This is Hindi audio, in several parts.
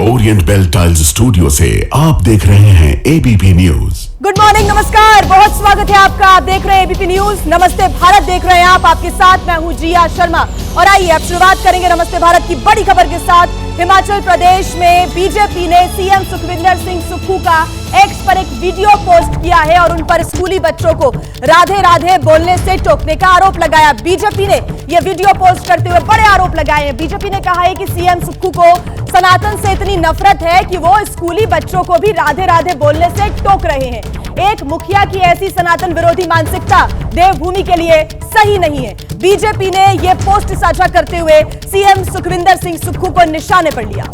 ओरिएंट बेल टाइल्स स्टूडियो से आप देख रहे हैं एबीपी न्यूज। गुड मॉर्निंग, नमस्कार, बहुत स्वागत है आपका। आप देख रहे हैं एबीपी न्यूज। नमस्ते भारत देख रहे हैं आप। आपके साथ मैं हूं जिया शर्मा और आइए अब शुरुआत करेंगे नमस्ते भारत की बड़ी खबर के साथ। हिमाचल प्रदेश में बीजेपी ने सीएम सुखविंदर सिंह सुक्खू का एक्स पर एक वीडियो पोस्ट किया है और उन पर स्कूली बच्चों को राधे राधे बोलने से टोकने का आरोप लगाया। बीजेपी ने यह वीडियो पोस्ट करते हुए बड़े आरोप लगाए हैं। बीजेपी ने कहा है कि सीएम सुक्खू को सनातन से इतनी नफरत है कि वो स्कूली बच्चों को भी राधे राधे बोलने से टोक रहे हैं। एक मुखिया की ऐसी सनातन विरोधी मानसिकता देवभूमि के लिए सही नहीं है। बीजेपी ने यह पोस्ट साझा करते हुए सीएम सुखविंदर सिंह सुक्खू को निशाने पर लिया।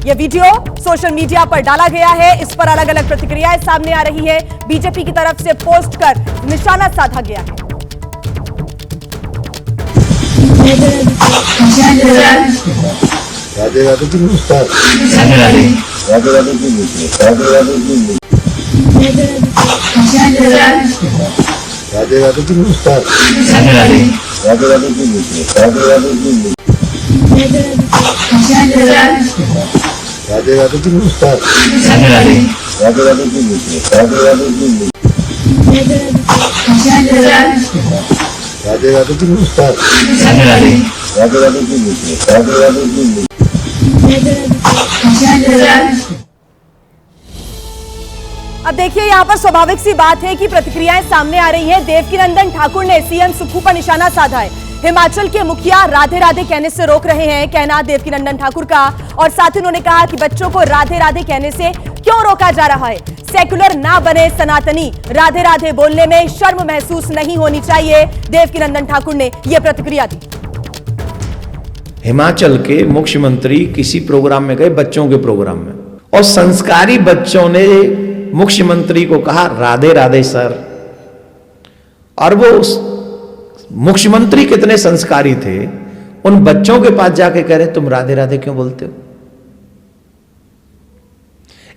यह वीडियो सोशल मीडिया पर डाला गया है। इस पर अलग अलग प्रतिक्रियाएं सामने आ रही है। बीजेपी की तरफ से पोस्ट कर निशाना साधा गया है। राधे राधे की नमस्कार। राधे राधे राधे राधे की राधे राधे की राधे राधे की नमस्कार। राधे राधे राधे राधे की राधे राधे की राधे राधे की नमस्कार। राधे राधे राधे राधे की राधे राधे की राधे राधे की नमस्कार। राधे राधे राधे राधे की राधे राधे की अब देखिए, यहाँ पर स्वाभाविक सी बात है कि प्रतिक्रियाएं सामने आ रही हैं। देवकीनंदन ठाकुर ने सीएम सुक्खू पर निशाना साधा है। हिमाचल के मुखिया राधे राधे कहने से रोक रहे हैं, कहना देवकीनंदन ठाकुर का। और साथ ही उन्होंने कहा कि बच्चों को राधे राधे कहने से क्यों रोका जा रहा है। सेकुलर ना बने सनातनी, राधे राधे बोलने में शर्म महसूस नहीं होनी चाहिए। देवकीनंदन ठाकुर ने यह प्रतिक्रिया दी। हिमाचल के मुख्यमंत्री किसी प्रोग्राम में गए, बच्चों के प्रोग्राम में, और संस्कारी बच्चों ने मुख्यमंत्री को कहा राधे राधे सर। और वो मुख्यमंत्री कितने संस्कारी थे, उन बच्चों के पास जाके कह रहे तुम राधे राधे क्यों बोलते हो।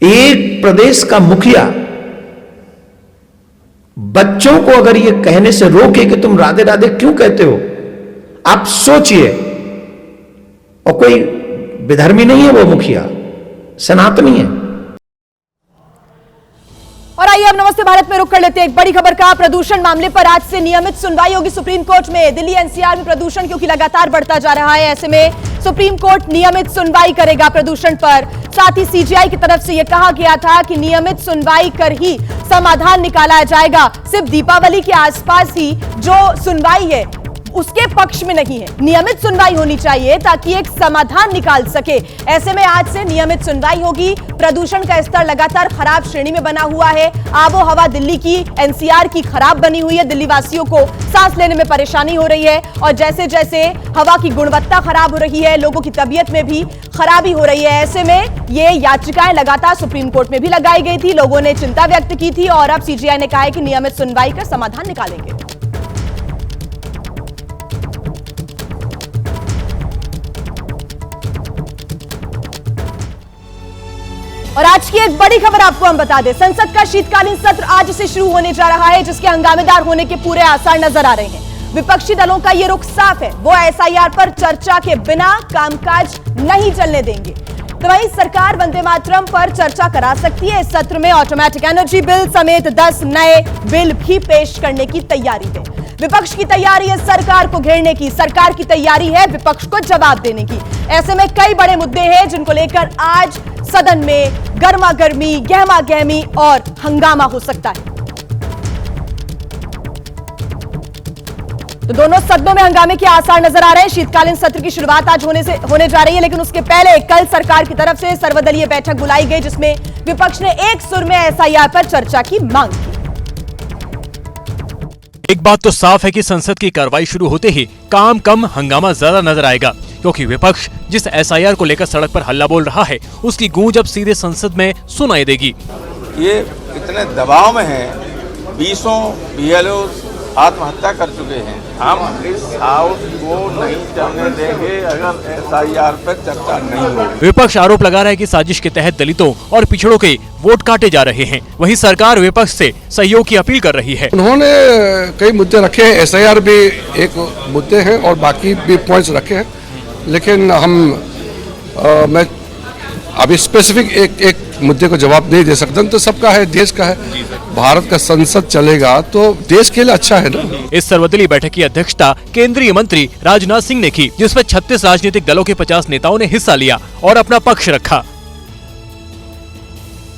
एक प्रदेश का मुखिया बच्चों को अगर ये कहने से रोके कि तुम राधे राधे क्यों कहते हो, आप सोचिए। और कोई विधर्मी नहीं है वो मुखिया, सनातनी है। और आइए अब नमस्ते भारत में रुक कर लेते हैं एक बड़ी खबर का। प्रदूषण मामले पर आज से नियमित सुनवाई होगी सुप्रीम कोर्ट में। दिल्ली एनसीआर में प्रदूषण क्योंकि लगातार बढ़ता जा रहा है, ऐसे में सुप्रीम कोर्ट नियमित सुनवाई करेगा प्रदूषण पर। साथ ही सीजीआई की तरफ से यह कहा गया था कि नियमित सुनवाई कर ही समाधान निकाला जाएगा। सिर्फ दीपावली के आसपास ही जो सुनवाई है उसके पक्ष में नहीं है। नियमित सुनवाई होनी चाहिए ताकि एक समाधान निकाल सके। ऐसे में आज से नियमित सुनवाई होगी। प्रदूषण का स्तर लगातार खराब श्रेणी में बना हुआ है। आबो हवा दिल्ली की एनसीआर की खराब बनी हुई है। दिल्ली वासियों को सांस लेने में परेशानी हो रही है और जैसे जैसे हवा की गुणवत्ता खराब हो रही है, लोगों की तबीयत में भी खराबी हो रही है। ऐसे में ये याचिकाएं लगातार सुप्रीम कोर्ट में भी लगाई गई थी। लोगों ने चिंता व्यक्त की थी और अब सीजीआई ने कहा है कि नियमित सुनवाई कर समाधान निकालेंगे। और आज की एक बड़ी खबर आपको हम बता दें, संसद का शीतकालीन सत्र आज से शुरू होने जा रहा है, जिसके हंगामेदार होने के पूरे आसार नजर आ रहे हैं। विपक्षी दलों का यह रुख साफ है, वो एसआईआर पर चर्चा के बिना कामकाज नहीं चलने देंगे। तो वहीं सरकार वंदे मातरम पर चर्चा करा सकती है। इस सत्र में ऑटोमेटिक एनर्जी बिल समेत 10 नए बिल भी पेश करने की तैयारी है। विपक्ष की तैयारी है सरकार को घेरने की, सरकार की तैयारी है विपक्ष को जवाब देने की। ऐसे में कई बड़े मुद्दे हैं जिनको लेकर आज सदन में गर्मा गर्मी, गहमा गहमी और हंगामा हो सकता है। तो दोनों सदनों में हंगामे के आसार नजर आ रहे हैं। शीतकालीन सत्र की शुरुआत आज होने जा रही है, लेकिन उसके पहले कल सरकार की तरफ से सर्वदलीय बैठक बुलाई गई, जिसमें विपक्ष ने एक सुर में एसआईआर पर चर्चा की मांग की। एक बात तो साफ है कि संसद की कार्रवाई शुरू होते ही काम कम हंगामा ज्यादा नजर आएगा, क्योंकि विपक्ष जिस एसआईआर को लेकर सड़क पर हल्ला बोल रहा है उसकी गूंज अब सीधे संसद में सुनाई देगी। ये इतने दबाव में है, 20 बीएलओ आत्महत्या कर चुके हैं। हम इस हाउस को नहीं चलने देंगे अगर एसआईआर पर चर्चा नहीं होगी। विपक्ष आरोप लगा रहा है कि साजिश के तहत दलितों और पिछड़ों के वोट काटे जा रहे हैं। वहीं सरकार विपक्ष से सहयोग की अपील कर रही है। उन्होंने कई मुद्दे रखे हैं, एसआईआर भी एक मुद्दे हैं और बाकी भी पॉइंट्स रखे हैं, लेकिन मैं अभी स्पेसिफिक एक मुद्दे को जवाब नहीं दे सकते, तो सबका है, देश का है, भारत का संसद चलेगा तो देश के लिए अच्छा है ना। इस सर्वदलीय बैठक की अध्यक्षता केंद्रीय मंत्री राजनाथ सिंह ने की, जिसमें 36 राजनीतिक दलों के 50 नेताओं ने हिस्सा लिया और अपना पक्ष रखा।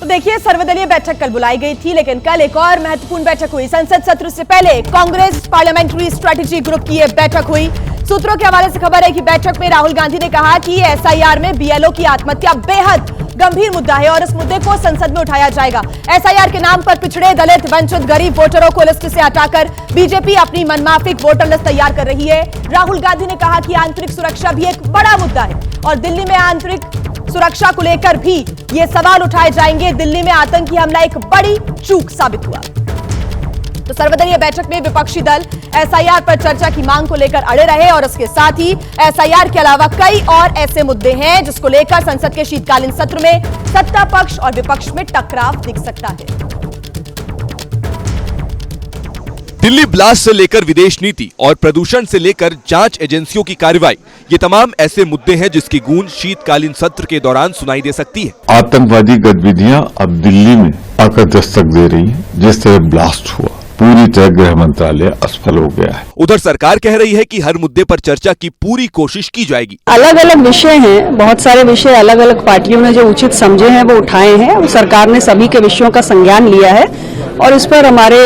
तो देखिए, सर्वदलीय बैठक कल बुलाई गई थी, लेकिन कल एक और महत्वपूर्ण बैठक हुई। संसद सत्र से पहले कांग्रेस पार्लियामेंट्री स्ट्रेटेजी ग्रुप की यह बैठक हुई। सूत्रों के हवाले से खबर है कि बैठक में राहुल गांधी ने कहा कि एसआईआर में बीएलओ की आत्महत्या बेहद गंभीर मुद्दा है और इस मुद्दे को संसद में उठाया जाएगा। एसआईआर के नाम पर पिछड़े, दलित, वंचित, गरीब वोटरों को लिस्ट से हटाकर बीजेपी अपनी मनमाफिक वोटर लिस्ट तैयार कर रही है। राहुल गांधी ने कहा कि आंतरिक सुरक्षा भी एक बड़ा मुद्दा है और दिल्ली में आंतरिक सुरक्षा को लेकर भी ये सवाल उठाए जाएंगे। दिल्ली में आतंकी हमला एक बड़ी चूक साबित हुआ। तो सर्वदलीय बैठक में विपक्षी दल एसआईआर पर चर्चा की मांग को लेकर अड़े रहे और इसके साथ ही एसआईआर के अलावा कई और ऐसे मुद्दे हैं जिसको लेकर संसद के शीतकालीन सत्र में सत्ता पक्ष और विपक्ष में टकराव दिख सकता है। दिल्ली ब्लास्ट से लेकर विदेश नीति और प्रदूषण से लेकर जांच एजेंसियों की कार्रवाई, ये तमाम ऐसे मुद्दे हैं जिसकी गूंज शीतकालीन सत्र के दौरान सुनाई दे सकती है। आतंकवादी गतिविधियां अब दिल्ली में आकर दस्तक दे रही हैं। जिस तरह ब्लास्ट हुआ, पूरी तरह गृह मंत्रालय असफल हो गया है। उधर सरकार कह रही है कि हर मुद्दे पर चर्चा की पूरी कोशिश की जाएगी। अलग अलग विषय हैं, बहुत सारे विषय अलग अलग पार्टियों ने जो उचित समझे हैं वो उठाए हैं और सरकार ने सभी के विषयों का संज्ञान लिया है और इस पर हमारे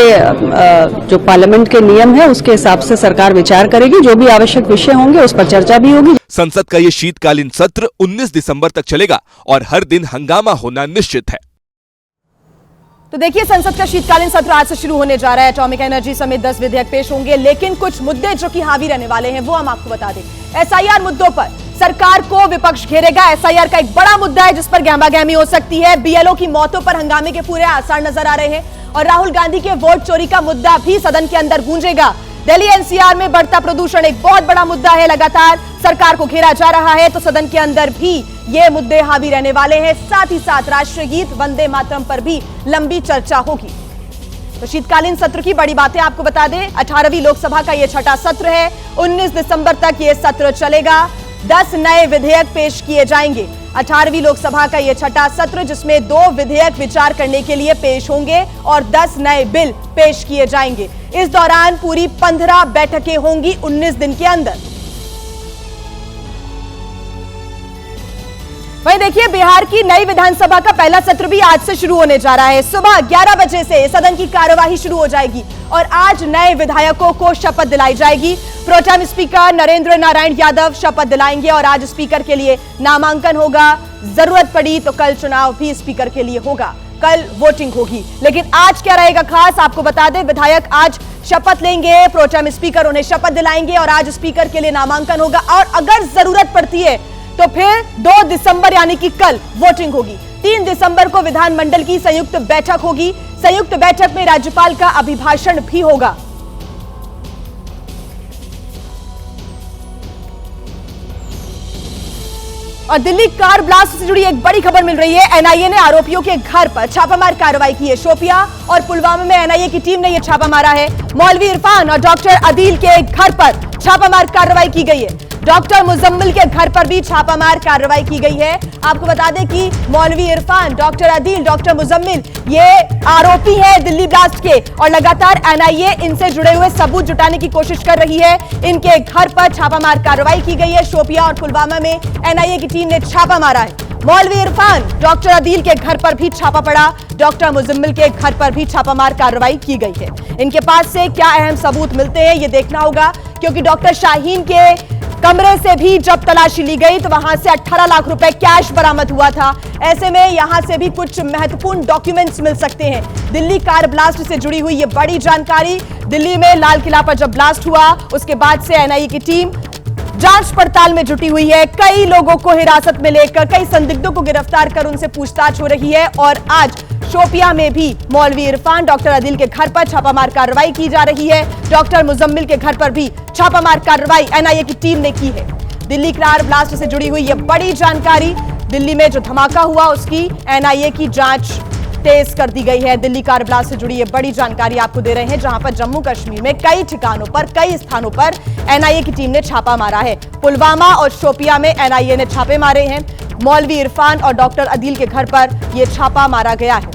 जो पार्लियामेंट के नियम है उसके हिसाब से सरकार विचार करेगी। जो भी आवश्यक विषय होंगे उस पर चर्चा भी होगी। संसद का ये शीतकालीन सत्र 19 दिसंबर तक चलेगा और हर दिन हंगामा होना निश्चित है। तो देखिए, संसद का शीतकालीन सत्र आज से शुरू होने जा रहा है। एटॉमिक एनर्जी समेत 10 विधेयक पेश होंगे, लेकिन कुछ मुद्दे जो कि हावी रहने वाले हैं वो हम आपको बता दें। एसआईआर मुद्दों पर सरकार को विपक्ष घेरेगा। एसआईआर का एक बड़ा मुद्दा है जिस पर गहमागहमी हो सकती है। बीएलओ की मौतों पर हंगामे के पूरे आसार नजर आ रहे हैं और राहुल गांधी के वोट चोरी का मुद्दा भी सदन के अंदर गूंजेगा। दिल्ली एनसीआर में बढ़ता प्रदूषण एक बहुत बड़ा मुद्दा है, लगातार सरकार को घेरा जा रहा है, तो सदन के अंदर भी ये मुद्दे हावी रहने वाले हैं। साथ ही साथ राष्ट्रीय गीत वंदे मातरम पर भी लंबी चर्चा होगी। तो शीतकालीन सत्र की बड़ी बातें आपको बता दें, 18वीं लोकसभा का यह छठा सत्र है। 19 दिसंबर तक यह सत्र चलेगा। 10 नए विधेयक पेश किए जाएंगे। 18वीं लोकसभा का यह छठा सत्र जिसमें 2 विधेयक विचार करने के लिए पेश होंगे और 10 नए बिल पेश किए जाएंगे। इस दौरान पूरी 15 बैठकें होंगी 19 दिन के अंदर। वहीं देखिए, बिहार की नई विधानसभा का पहला सत्र भी आज से शुरू होने जा रहा है। सुबह 11 बजे से सदन की कार्यवाही शुरू हो जाएगी और आज नए विधायकों को शपथ दिलाई जाएगी। प्रोटेम स्पीकर नरेंद्र नारायण यादव शपथ दिलाएंगे और आज स्पीकर के लिए नामांकन होगा। जरूरत पड़ी तो कल चुनाव भी स्पीकर के लिए होगा, कल वोटिंग होगी। लेकिन आज क्या रहेगा खास, आपको बता दें, विधायक आज शपथ लेंगे, प्रोटेम स्पीकर उन्हें शपथ दिलाएंगे और आज स्पीकर के लिए नामांकन होगा और अगर जरूरत पड़ती है तो फिर 2 दिसंबर यानी कि कल वोटिंग होगी। 3 दिसंबर को विधानमंडल की संयुक्त बैठक होगी। संयुक्त बैठक में राज्यपाल का अभिभाषण भी होगा। और दिल्ली कार ब्लास्ट से जुड़ी एक बड़ी खबर मिल रही है। एनआईए ने आरोपियों के घर पर छापामार कार्रवाई की है। शोपियां और पुलवामा में एनआईए की टीम ने यह छापा मारा है। मौलवी इरफान और डॉक्टर अदील के घर पर छापामार कार्रवाई की गई है। डॉक्टर मुजम्मिल के घर पर भी छापामार कार्रवाई की गई है। आपको बता दें कि मौलवी इरफान, डॉक्टर अदील, डॉक्टर मुजम्मिल ये आरोपी हैं दिल्ली ब्लास्ट के और लगातार एनआईए इनसे जुड़े हुए सबूत जुटाने की कोशिश कर रही है। इनके घर पर छापामार कार्रवाई की गई है। शोपियां और पुलवामा में एनआईए की टीम ने छापा मारा है। मौलवी इरफान, डॉक्टर अदील के घर पर भी छापा पड़ा। डॉक्टर मुजम्मिल के घर पर भी छापामार कार्रवाई की गई है। इनके पास से क्या अहम सबूत मिलते हैं ये देखना होगा, क्योंकि डॉक्टर शाहीन के कमरे से भी जब तलाशी ली गई तो वहां से 18 लाख रुपए कैश बरामद हुआ था। ऐसे में यहां से भी कुछ महत्वपूर्ण डॉक्यूमेंट्स मिल सकते हैं। दिल्ली कार ब्लास्ट से जुड़ी हुई ये बड़ी जानकारी। दिल्ली में लाल किला पर जब ब्लास्ट हुआ उसके बाद से एनआईए की टीम जांच पड़ताल में जुटी हुई है। कई लोगों को हिरासत में लेकर, कई संदिग्धों को गिरफ्तार कर उनसे पूछताछ हो रही है और आज शोपियां में भी मौलवी इरफान, डॉक्टर अदील के घर पर छापामार कार्रवाई की जा रही है। डॉक्टर मुजम्मिल के घर पर भी छापामार कार्रवाई एनआईए की टीम ने की है। दिल्ली कार ब्लास्ट से जुड़ी हुई यह बड़ी जानकारी। दिल्ली में जो धमाका हुआ उसकी एनआईए की जांच तेज कर दी गई है। दिल्ली कार ब्लास्ट से जुड़ी ये बड़ी जानकारी आपको दे रहे हैं, जहां पर जम्मू कश्मीर में कई ठिकानों पर, कई स्थानों पर एनआईए की टीम ने छापा मारा है। पुलवामा और शोपियां में एनआईए ने छापे मारे हैं। मौलवी इरफान और डॉक्टर अदील के घर पर यह छापा मारा गया है।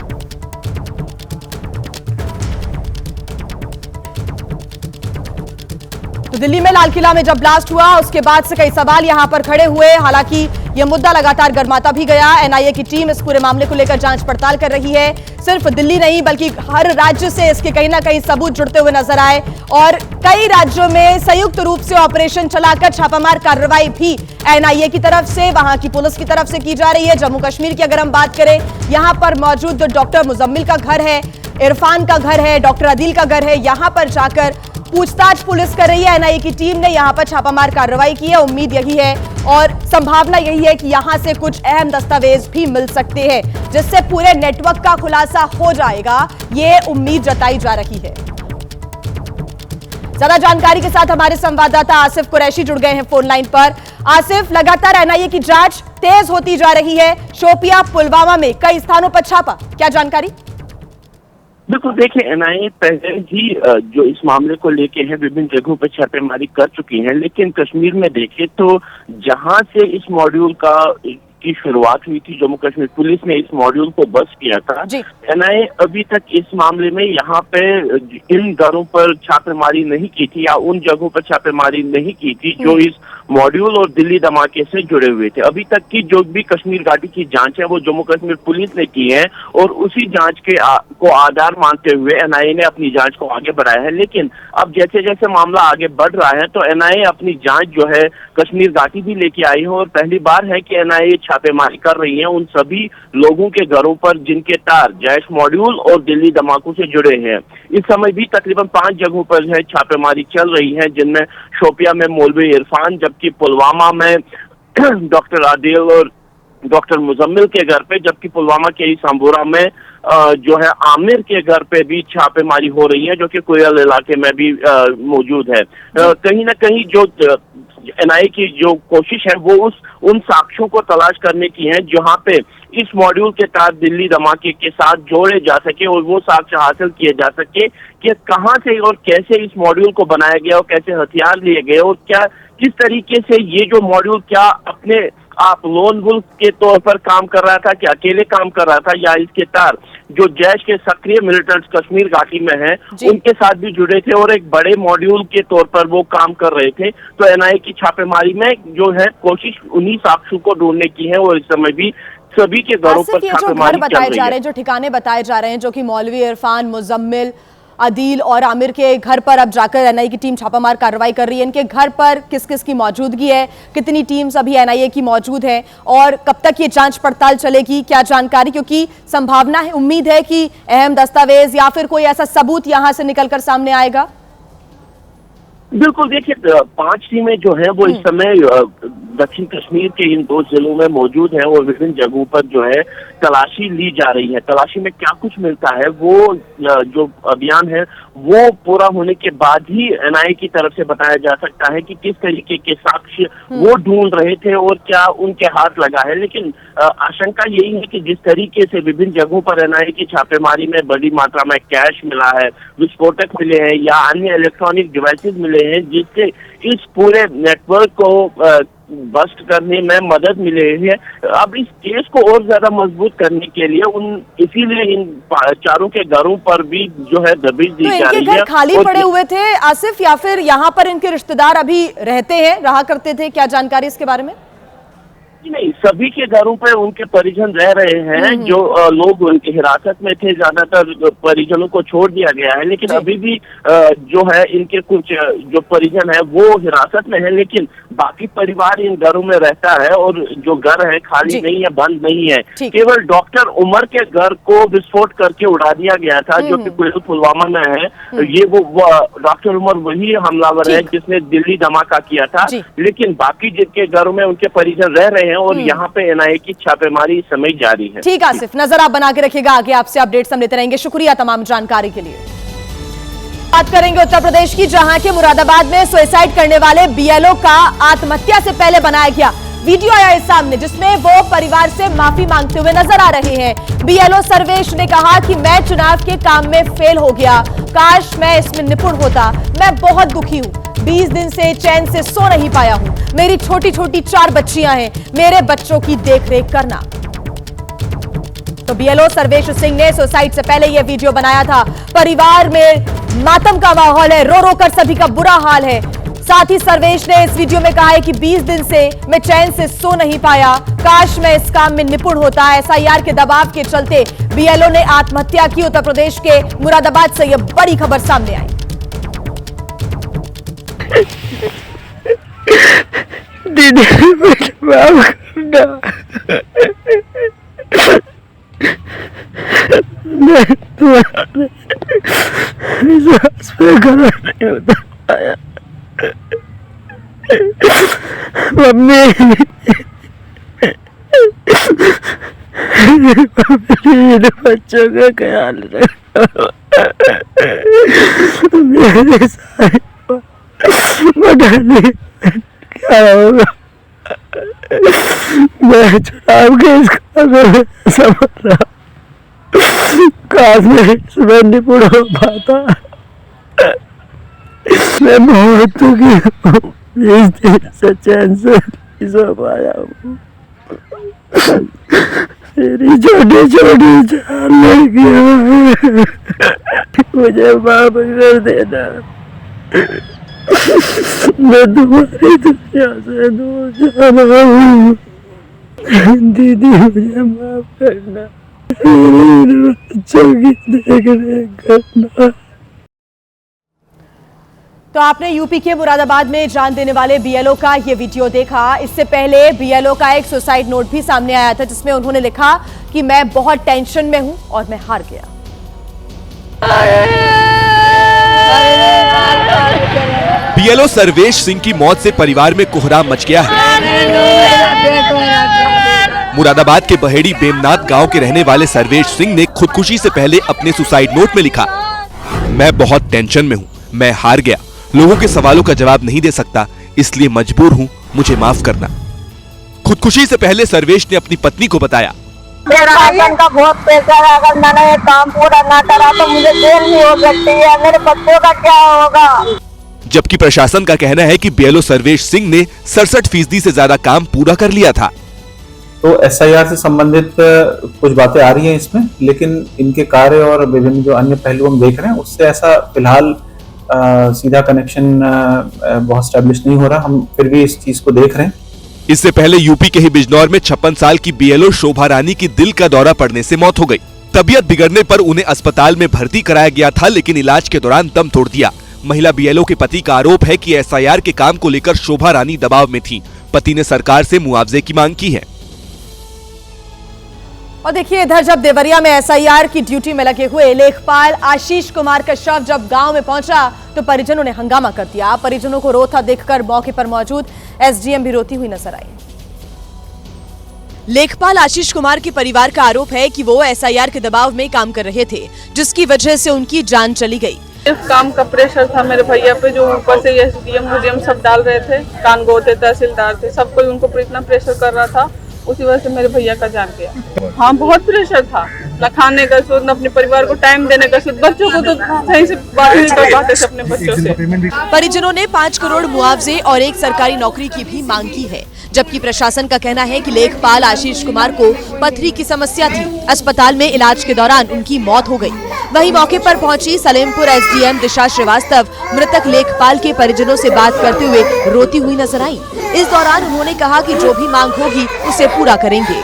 तो दिल्ली में लाल किला में जब ब्लास्ट हुआ उसके बाद से कई सवाल यहां पर खड़े हुए। हालांकि यह मुद्दा लगातार गर्माता भी गया। एनआईए की टीम इस पूरे मामले को लेकर जांच पड़ताल कर रही है। सिर्फ दिल्ली नहीं बल्कि हर राज्य से इसके कहीं ना कहीं सबूत जुड़ते हुए नजर आए और कई राज्यों में संयुक्त रूप से ऑपरेशन चलाकर छापामार कार्रवाई भी एनआईए की तरफ से, वहां की पुलिस की तरफ से की जा रही है। जम्मू कश्मीर की अगर हम बात करें, यहां पर मौजूद डॉक्टर मुजम्मिल का घर है, इरफान का घर है, डॉक्टर अदील का घर है, यहां पर जाकर पूछताछ पुलिस कर रही है। एनआईए की टीम ने यहां पर छापामार कार्रवाई की है। उम्मीद यही है और संभावना यही है कि यहां से कुछ अहम दस्तावेज भी मिल सकते हैं जिससे पूरे नेटवर्क का खुलासा हो जाएगा, ये उम्मीद जताई जा रही है। ज्यादा जानकारी के साथ हमारे संवाददाता आसिफ कुरैशी जुड़ गए हैं फोन लाइन पर। आसिफ, लगातार एनआईए की जांच तेज होती जा रही है। शोपियां, पुलवामा में कई स्थानों पर छापा, क्या जानकारी? बिल्कुल, देखिए एनआईए पहले ही जो इस मामले को लेके है विभिन्न जगहों पर छापेमारी कर चुकी है, लेकिन कश्मीर में देखें तो जहां से इस मॉड्यूल की शुरुआत हुई थी, जम्मू कश्मीर पुलिस ने इस मॉड्यूल को बस्ट किया था। एनआईए अभी तक इस मामले में यहाँ पे इन घरों पर छापेमारी नहीं की थी या उन जगहों पर छापेमारी नहीं की थी जो इस मॉड्यूल और दिल्ली धमाके से जुड़े हुए थे। अभी तक की जो भी कश्मीर घाटी की जांच है वो जम्मू कश्मीर पुलिस ने की है और उसी जांच के को आधार मानते हुए एनआईए ने अपनी जांच को आगे बढ़ाया है। लेकिन अब जैसे जैसे मामला आगे बढ़ रहा है तो एनआईए अपनी जांच जो है कश्मीर घाटी भी लेके आई है और पहली बार है कि एनआईए छापेमारी कर रही है उन सभी लोगों के घरों पर जिनके तार जैश मॉड्यूल और दिल्ली धमाकों से जुड़े हैं। इस समय भी तकरीबन 5 जगहों पर है छापेमारी चल रही है, जिनमें शोपिया में मौलवी इरफान, जबकि पुलवामा में डॉक्टर आदिल और डॉक्टर मुजम्मिल के घर पे, जबकि पुलवामा के ही सांबोरा में जो है आमिर के घर पे भी छापेमारी हो रही है जो कि कोयल इलाके में भी मौजूद है। कहीं ना कहीं जो एनआईए की जो कोशिश है वो उन साक्ष्यों को तलाश करने की है जहां पे इस मॉड्यूल के तहत दिल्ली धमाके के साथ जोड़े जा सके और वो साक्ष्य हासिल किए जा सके कि कहां से और कैसे इस मॉड्यूल को बनाया गया और कैसे हथियार लिए गए और क्या किस तरीके से ये जो मॉड्यूल क्या अपने आप लोन वुल्फ के तौर पर काम कर रहा था, क्या अकेले काम कर रहा था या इसके तार जो जैश के सक्रिय मिलिटेंट्स कश्मीर घाटी में हैं उनके साथ भी जुड़े थे और एक बड़े मॉड्यूल के तौर पर वो काम कर रहे थे। तो एनआईए की छापेमारी में जो है कोशिश उन्हीं साक्ष्यों को ढूंढने की है और इस समय भी सभी के घरों पर छापेमारी बताए जा रहे हैं, जो ठिकाने बताए जा रहे हैं, जो कि मौलवी इरफान, मुजम्मिल, अदील और आमिर के घर पर अब जाकर एनआईए की टीम छापामार कार्रवाई कर रही है। इनके घर पर किस किस की मौजूदगी है, कितनी टीम्स अभी एनआईए की मौजूद है और कब तक ये जांच पड़ताल चलेगी, क्या जानकारी? क्योंकि संभावना है, उम्मीद है कि अहम दस्तावेज या फिर कोई ऐसा सबूत यहां से निकलकर सामने आएगा। बिल्कुल, देखिए 5 टीमें जो है वो इस समय दक्षिण कश्मीर के इन 2 जिलों में मौजूद है और विभिन्न जगहों पर जो है तलाशी ली जा रही है। तलाशी में क्या कुछ मिलता है वो जो अभियान है वो पूरा होने के बाद ही एनआईए की तरफ से बताया जा सकता है कि किस तरीके के साक्ष्य वो ढूंढ रहे थे और क्या उनके हाथ लगा है। लेकिन आशंका यही है कि जिस तरीके से विभिन्न जगहों पर एनआईए की छापेमारी में बड़ी मात्रा में कैश मिला है, विस्फोटक मिले हैं या अन्य इलेक्ट्रॉनिक डिवाइसेस मिले हैं जिससे इस पूरे नेटवर्क को बस्ट करने में मदद मिले है। अब इस केस को और ज्यादा मजबूत करने के लिए इसीलिए इन 4 के घरों पर भी जो है दबिश दी जा रही है। खाली पड़े हुए थे आसिफ या फिर यहाँ पर इनके रिश्तेदार अभी रहा करते थे, क्या जानकारी इसके बारे में? नहीं, सभी के घरों पे उनके परिजन रह रहे हैं। जो लोग उनकी हिरासत में थे ज्यादातर परिजनों को छोड़ दिया गया है, लेकिन अभी भी जो है इनके कुछ जो परिजन है वो हिरासत में है, लेकिन बाकी परिवार इन घरों में रहता है और जो घर है खाली नहीं है, बंद नहीं है। केवल डॉक्टर उमर के घर को विस्फोट करके उड़ा दिया गया था जो कि पुलवामा में है। ये वो डॉक्टर उमर वही हमलावर है जिसने दिल्ली धमाका किया था, लेकिन बाकी जिनके घरों में उनके परिजन रह रहे हैं और यहाँ पे एनआईए की छापेमारी इस समय जारी है। ठीक आसिफ, नजर आप बना के रखिएगा, आगे आपसे अपडेट्स हम लेते रहेंगे। शुक्रिया तमाम जानकारी के लिए। बात करेंगे उत्तर प्रदेश की, जहां के मुरादाबाद में सुसाइड करने वाले बीएलओ का आत्महत्या से पहले बनाया गया वीडियो आया इस सामने, जिसमें वो परिवार से माफी मांगते हुए नजर आ रहे हैं। बीएलओ सर्वेश ने कहा कि मैं चुनाव के काम में फेल हो गया, काश मैं इसमें निपुण होता, मैं बहुत दुखी हूं। 20 दिन से चैन से सो नहीं पाया हूं। मेरी छोटी छोटी 4 बच्चियां हैं, मेरे बच्चों की देखरेख करना। तो बीएलओ सर्वेश सिंह ने सुसाइड से पहले यह वीडियो बनाया था। परिवार में मातम का माहौल है, रो रो कर सभी का बुरा हाल है। साथ ही सर्वेश ने इस वीडियो में कहा है कि 20 दिन से मैं चैन से सो नहीं पाया, काश मैं इस काम में निपुण होता। एसआईआर के दबाव के चलते बीएलओ ने आत्महत्या की। उत्तर प्रदेश के मुरादाबाद से यह बड़ी खबर सामने आई। दीदी माफ करना, मैं तुम्हारे विश्वास पे खड़ा नहीं होता पाया। मम्मी बच्चों का ख्याल रखो, मेरे साथ बढ़ाने क्या होगा। मैं चुनाव के इसका समझ रहा, काश मैं इसमें निपुण हो पाता। मैं बहुत दुखी हूँ, इस दिन से चैन से नहीं सो पाया हूँ। मेरी छोटी छोटी 4 लड़कियां हैं, मुझे माफ कर देना। मैं तुम्हारी दुनिया से दूर जा रहा हूँ, दीदी मुझे माफ करना, बच्चों की देखरेख करना। तो आपने यूपी के मुरादाबाद में जान देने वाले बीएलओ का ये वीडियो देखा। इससे पहले बीएलओ का एक सुसाइड नोट भी सामने आया था, जिसमें उन्होंने लिखा कि मैं बहुत टेंशन में हूं और मैं हार गया। बीएलओ सर्वेश सिंह की मौत से परिवार में कोहराम मच गया है। मुरादाबाद के बहेड़ी बेमनाथ गांव के रहने वाले सर्वेश सिंह ने खुदकुशी से पहले अपने सुसाइड नोट में लिखा, मैं बहुत टेंशन में हूं, मैं हार गया, लोगों के सवालों का जवाब नहीं दे सकता, इसलिए मजबूर हूं, मुझे माफ करना। खुदकुशी से पहले सर्वेश ने अपनी पत्नी को बताया, मेरा शासन का बहुत प्रेशर है, अगर मैंने ये काम पूरा ना करा तो मुझे जेल भी हो सकती है, मेरे बच्चों का क्या होगा। जबकि प्रशासन का कहना है कि बीएलओ सर्वेश सिंह ने 67% से ज्यादा काम पूरा कर लिया था। तो एसआईआर से संबंधित कुछ बातें आ रही हैं इसमें, लेकिन इनके कार्य और विभिन्न जो अन्य पहलू हम देख रहे हैं उससे ऐसा फिलहाल सीधा कनेक्शन बहुत स्टैब्लिश नहीं हो रहा। हम फिर भी इस चीज को देख रहे हैं। इससे पहले यूपी के ही बिजनौर में 56 साल की बीएलओ शोभा रानी की दिल का दौरा पड़ने से मौत हो गई। तबीयत बिगड़ने पर उन्हें अस्पताल में भर्ती कराया गया था, लेकिन इलाज के दौरान दम तोड़ दिया। महिला बीएलओ के पति का आरोप है कि एसआईआर के काम को लेकर शोभा रानी दबाव में थी। पति ने सरकार से मुआवजे की मांग की है। और देखिए, इधर जब देवरिया में एसआईआर की ड्यूटी में लगे हुए लेखपाल आशीष कुमार का शव जब गांव में पहुंचा तो परिजनों ने हंगामा कर दिया। परिजनों को रोता देखकर मौके पर मौजूद एसडीएम भी रोती हुई नजर आई। लेखपाल आशीष कुमार के परिवार का आरोप है कि वो एसआईआर के दबाव में काम कर रहे थे, जिसकी वजह से उनकी जान चली गई। इस काम का प्रेशर था मेरे भैया पे, जो ऊपर से एसडीएम सब डाल रहे थे, कानगो थे, तहसीलदार थे, सब कोई उनको इतना प्रेशर कर रहा था, उसी वजह से मेरे भैया का जान गया। हाँ, बहुत प्रेशर था, न खाने का शुद्ध, न अपने परिवार को टाइम देने का शुद्ध, बच्चों को तो सही से बात नहीं कर पाते थे अपने बच्चों से। परिजनों ने 5 करोड़ मुआवजे और एक सरकारी नौकरी की भी मांग की है, जबकि प्रशासन का कहना है कि लेखपाल आशीष कुमार को पथरी की समस्या थी। अस्पताल में इलाज के दौरान उनकी मौत हो गई। वहीं मौके पर पहुंची सलेमपुर एसडीएम दिशा श्रीवास्तव मृतक लेखपाल के परिजनों से बात करते हुए रोती हुई नजर आई। इस दौरान उन्होंने कहा कि जो भी मांग होगी उसे पूरा करेंगे।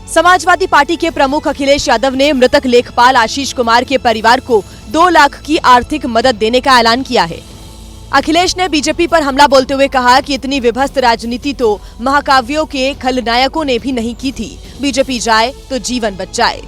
समाजवादी पार्टी के प्रमुख अखिलेश यादव ने मृतक लेखपाल आशीष कुमार के परिवार को 2 लाख की आर्थिक मदद देने का ऐलान किया है। अखिलेश ने बीजेपी पर हमला बोलते हुए कहा कि इतनी विभत्स राजनीति तो महाकाव्यों के खलनायकों ने भी नहीं की थी। बीजेपी जाए तो जीवन बच जाए।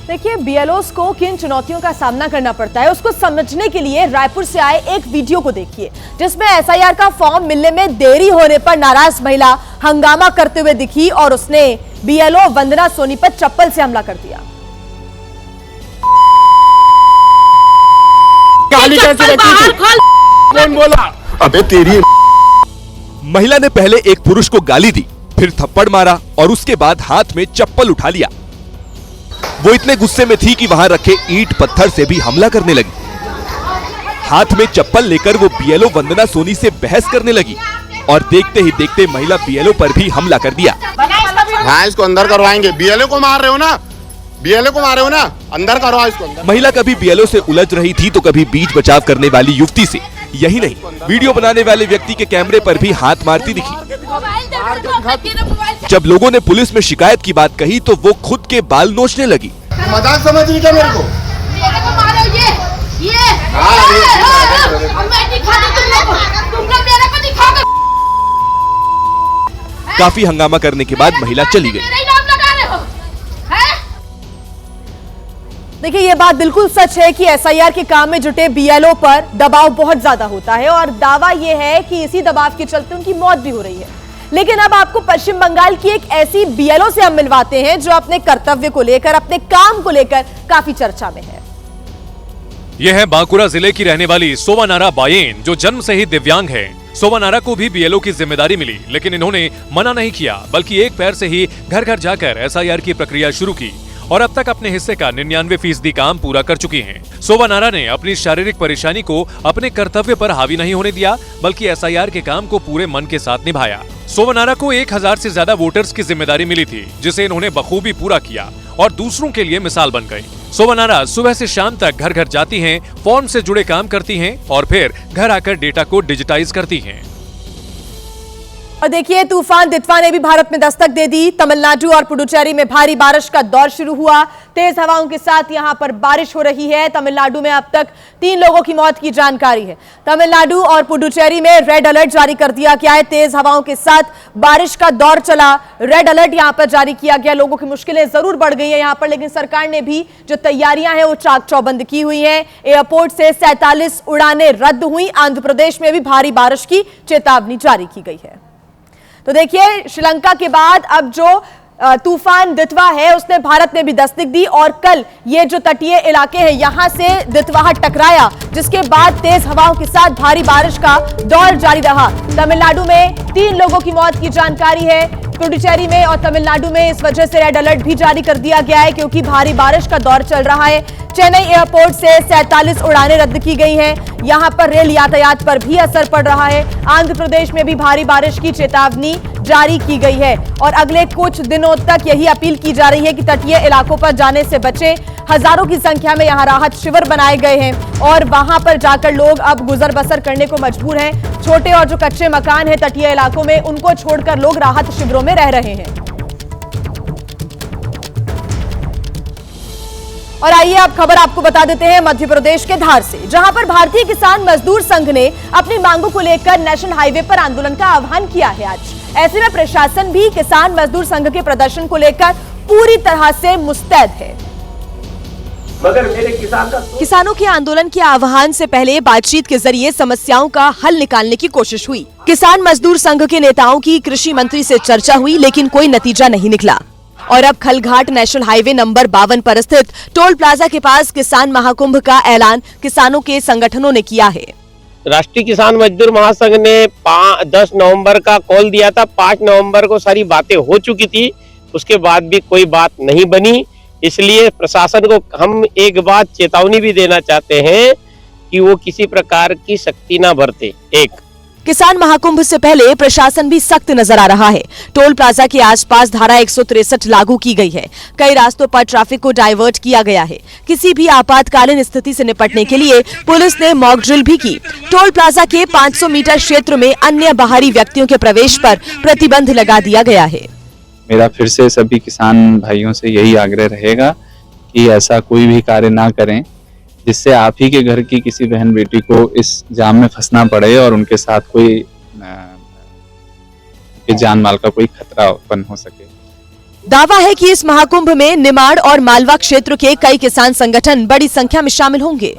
देखिए, बीएलओस को किन चुनौतियों का सामना करना पड़ता है, उसको समझने के लिए रायपुर से आए एक वीडियो को देखिए, जिसमें एसआईआर का फॉर्म मिलने में देरी होने पर नाराज महिला हंगामा करते हुए दिखी और उसने बीएलओ वंदना सोनी पर चप्पल से हमला कर दिया। कौन बोला? अबे तेरी। महिला ने पहले एक पुरुष को गाली दी, फिर थप्पड़ मारा और उसके बाद हाथ में चप्पल उठा लिया। वो इतने गुस्से में थी कि वहां रखे ईंट पत्थर से भी हमला करने लगी। हाथ में चप्पल लेकर वो बीएलओ वंदना सोनी से बहस करने लगी और देखते ही देखते महिला बीएलओ पर भी हमला कर दिया। हाँ, इसको अंदर करवाएंगे। बीएलओ को मार रहे हो ना, बीएलओ को मार रहे हो ना, अंदर करवाओ इसको अंदर। महिला कभी बीएलओ से उलझ रही थी तो कभी बीच बचाव करने वाली युवती से। यही नहीं, वीडियो बनाने वाले व्यक्ति के कैमरे पर भी हाथ मारती दिखी। जब लोगों ने पुलिस में शिकायत की बात कही तो वो खुद के बाल नोचने लगी। मजाक समझ रही क्या मेरे को? काफी हंगामा करने के बाद महिला चली गई। देखिए, ये बात बिल्कुल सच है कि एसआईआर के काम में जुटे बीएलओ पर दबाव बहुत ज्यादा होता है और दावा यह है कि इसी दबाव के चलते उनकी मौत भी हो रही है। लेकिन अब आपको पश्चिम बंगाल की एक ऐसी बीएलओ से हम मिलवाते हैं जो अपने कर्तव्य को लेकर, अपने काम को लेकर काफी चर्चा में है। यह है बांकुरा जिले की रहने वाली सोवानारा बायेन, जो जन्म से ही दिव्यांग है। सोवानारा को भी बीएलओ की जिम्मेदारी मिली, लेकिन इन्होंने मना नहीं किया, बल्कि एक पैर से ही घर घर जाकर एसआईआर की प्रक्रिया शुरू की और अब तक अपने हिस्से का 99% काम पूरा कर चुकी हैं। सोवानारा ने अपनी शारीरिक परेशानी को अपने कर्तव्य पर हावी नहीं होने दिया, बल्कि एसआईआर के काम को पूरे मन के साथ निभाया। सोवानारा को 1000 से ज्यादा वोटर्स की जिम्मेदारी मिली थी, जिसे इन्होंने बखूबी पूरा किया और दूसरों के लिए मिसाल बन गई। सोवानारा सुबह से शाम तक घर घर जाती हैं, फॉर्म से जुड़े काम करती हैं और फिर घर आकर डेटा को डिजिटाइज करती हैं। और देखिए, तूफान दितवा ने भी भारत में दस्तक दे दी। तमिलनाडु और पुडुचेरी में भारी बारिश का दौर शुरू हुआ। तेज हवाओं के साथ यहां पर बारिश हो रही है। तमिलनाडु में अब तक 3 लोगों की मौत की जानकारी है। तमिलनाडु और पुडुचेरी में रेड अलर्ट जारी कर दिया गया है। तेज हवाओं के साथ बारिश का दौर चला, रेड अलर्ट यहां पर जारी किया गया। लोगों की मुश्किलें जरूर बढ़ गई है यहां पर, लेकिन सरकार ने भी जो तैयारियां हैं वो चाक चौबंद की हुई है। एयरपोर्ट से 47 उड़ानें रद्द हुई। आंध्र प्रदेश में भी भारी बारिश की चेतावनी जारी की गई है। तो देखिए, श्रीलंका के बाद अब जो तूफान दितवा है उसने भारत में भी दस्तक दी और कल ये जो तटीय इलाके हैं यहां से दितवा टकराया, जिसके बाद तेज हवाओं के साथ भारी बारिश का दौर जारी रहा। तमिलनाडु में 3 लोगों की मौत की जानकारी है। पुडुचेरी में और तमिलनाडु में इस वजह से रेड अलर्ट भी जारी कर दिया गया है, क्योंकि भारी बारिश का दौर चल रहा है। चेन्नई एयरपोर्ट से 47 उड़ानें रद्द की गई हैं। यहां पर रेल यातायात पर भी असर पड़ रहा है। आंध्र प्रदेश में भी भारी बारिश की चेतावनी जारी की गई है और अगले कुछ दिनों तक यही अपील की जा रही है कि तटीय इलाकों पर जाने से बचें। हजारों की संख्या में यहां राहत शिविर बनाए गए हैं और वहां पर जाकर लोग अब गुजर बसर करने को मजबूर हैं। छोटे और जो कच्चे मकान हैं तटीय इलाकों में, उनको छोड़कर लोग राहत शिविरों में रह रहे हैं। और आइए अब खबर आपको बता देते हैं मध्य प्रदेश के धार से, जहां पर भारतीय किसान मजदूर संघ ने अपनी मांगों को लेकर नेशनल हाईवे पर आंदोलन का आह्वान किया है आज। ऐसे में प्रशासन भी किसान मजदूर संघ के प्रदर्शन को लेकर पूरी तरह से मुस्तैद है। मगर मेरे किसानों के आंदोलन के आह्वान से पहले बातचीत के जरिए समस्याओं का हल निकालने की कोशिश हुई। किसान मजदूर संघ के नेताओं की कृषि मंत्री से चर्चा हुई, लेकिन कोई नतीजा नहीं निकला और अब खलघाट नेशनल हाईवे नंबर 52 पर स्थित टोल प्लाजा के पास किसान महाकुंभ का ऐलान किसानों के संगठनों ने किया है। राष्ट्रीय किसान मजदूर महासंघ ने 10 नवंबर का कॉल दिया था। 5 नवंबर को सारी बातें हो चुकी थी, उसके बाद भी कोई बात नहीं बनी। इसलिए प्रशासन को हम एक बात चेतावनी भी देना चाहते हैं कि वो किसी प्रकार की शक्ति ना बरते। किसान महाकुंभ से पहले प्रशासन भी सख्त नजर आ रहा है। टोल प्लाजा के आसपास धारा 163 लागू की गई है। कई रास्तों पर ट्रैफिक को डाइवर्ट किया गया है। किसी भी आपातकालीन स्थिति से निपटने के लिए पुलिस ने मॉक ड्रिल भी की। टोल प्लाजा के 500 मीटर क्षेत्र में अन्य बाहरी व्यक्तियों के प्रवेश पर प्रतिबंध लगा दिया गया है। मेरा फिर से सभी किसान भाइयों से यही आग्रह रहेगा कि ऐसा कोई भी कार्य ना करें जिससे आप ही के घर की किसी बहन बेटी को इस जाम में फंसना पड़े और उनके साथ कोई जान माल का कोई खतरा उत्पन्न हो सके। दावा है कि इस महाकुंभ में निमाड़ और मालवा क्षेत्र के कई किसान संगठन बड़ी संख्या में शामिल होंगे।